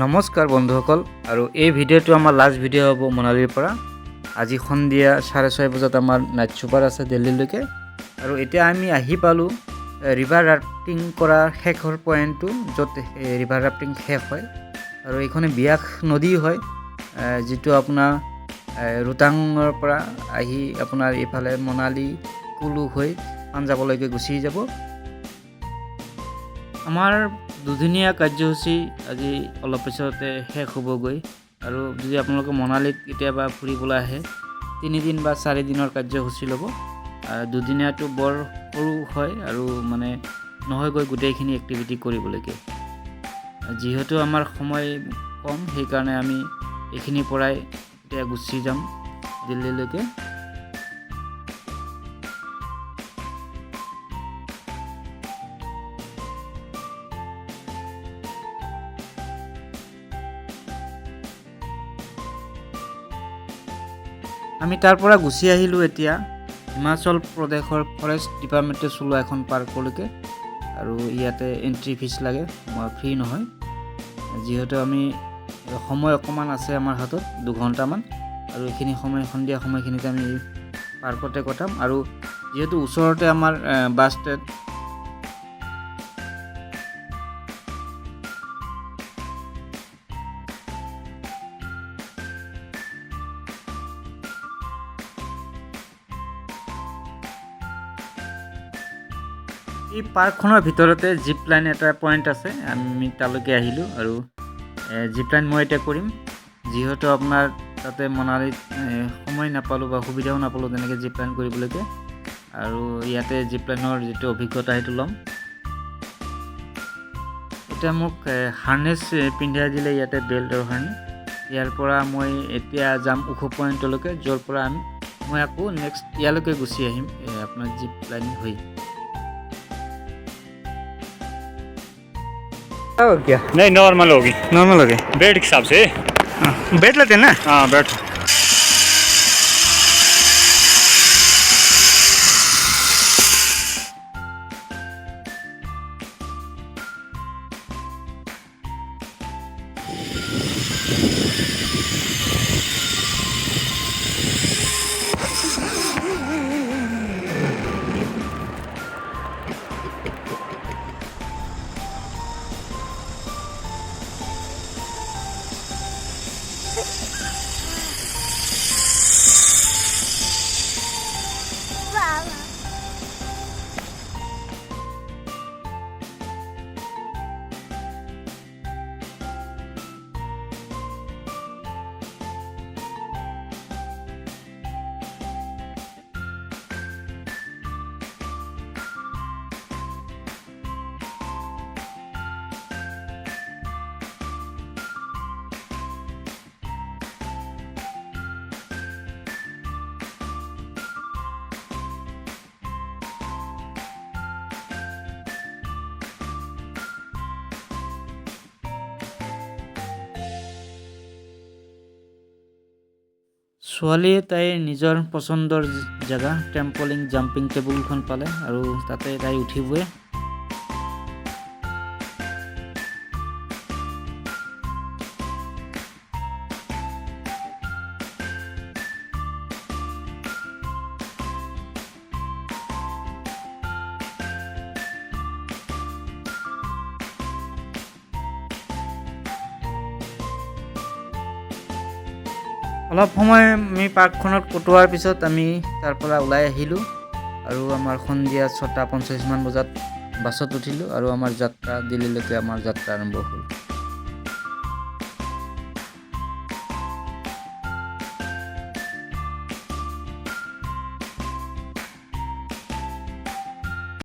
নমস্কাৰ বন্ধুসকল আৰু এই ভিডিঅ'টো আমাৰ লাষ্ট ভিডিঅ' হ'ব মনালীৰ পৰা। আজি সন্ধিয়া 6:30 বজাত আমাৰ নাইট ছুপাৰ আছে দিল্লীলৈকে আৰু এতিয়া আমি আহি পালোঁ ৰিভাৰ ৰাফটিং কৰা শেষৰ পইণ্টটো য'ত ৰিভাৰ ৰাফটিং শেষ হয় আৰু এইখনে বিয়াস নদী হয় যিটো আপোনাৰ ৰোহতাঙৰ পৰা আহি আপোনাৰ এইফালে মনালী কুলু হৈ পাঞ্জাৱলৈকে গুচি যাব। আমাৰ দুদিনীয়া কাৰ্যসূচী আজি অলপ পিছতে শেষ হ'বগৈ আৰু যদি আপোনালোকে মনালীত কেতিয়াবা ফুৰিবলৈ আহে 3 দিন বা 4 দিনৰ কাৰ্যসূচী ল'ব। দুদিনীয়াটো বৰ সৰু হয় আৰু মানে নহয়গৈ গোটেইখিনি এক্টিভিটি কৰিবলৈকে। যিহেতু আমাৰ সময় কম সেইকাৰণে আমি এইখিনিৰ পৰাই এতিয়া গুচি যাম দিল্লীলৈকে। আমি তাৰ পৰা গুচি আহিলোঁ এতিয়া হিমাচল প্ৰদেশৰ ফৰেষ্ট ডিপাৰ্টমেণ্টে চলোৱা এখন পাৰ্কলৈকে আৰু ইয়াতে এণ্ট্ৰি ফিজ লাগে, ফ্ৰী নহয়। যিহেতু আমি সময় অকণমান আছে আমাৰ হাতত 2 ঘণ্টামান আৰু এইখিনি সময় সন্ধিয়া সময়খিনিতে আমি পাৰ্কতে কটাম আৰু যিহেতু ওচৰতে আমাৰ বাছ ষ্টেণ্ড এই পাৰ্কখনৰ ভিতৰতে জিপ লাইন এটা পইণ্ট আছে, আমি তালৈকে আহিলোঁ আৰু জিপ লাইন মই এতিয়া কৰিম। যিহেতু আপোনাৰ তাতে মনালীত সময় নাপালোঁ বা সুবিধাও নাপালোঁ তেনেকৈ জিপ লাইন কৰিবলৈকে আৰু ইয়াতে জিপ লাইনৰ যিটো অভিজ্ঞতা সেইটো ল'ম। এতিয়া মোক হাৰ্নেছ পিন্ধাই দিলে ইয়াতে বেল্টৰ হাৰ্নেছ। ইয়াৰ পৰা মই এতিয়া যাম ওখ পইণ্টলৈকে য'ৰ পৰা মই আকৌ নেক্সট ইয়ালৈকে গুচি আহিম আপোনাৰ জিপ লাইন হৈ। क्या नहीं नॉर्मल होगी, नॉर्मल हो गए बेड के हिसाब से। बैठ लेते हैं ना। हाँ बैठ। ছোৱালীয়ে তাইৰ নিজৰ পচন্দৰ জেগা ট্ৰেম্পলিং জাম্পিং টেবুলখন পালে আৰু তাতে তাই উঠিবই। অলপ সময় আমি পাৰ্কখনত কটোৱাৰ পিছত আমি তাৰ পৰা ওলাই আহিলোঁ আৰু আমাৰ সন্ধিয়া 6:50 মান বজাত বাছত উঠিলোঁ আৰু আমাৰ যাত্ৰা দিল্লীলৈকে আমাৰ যাত্ৰা আৰম্ভ হ'ল।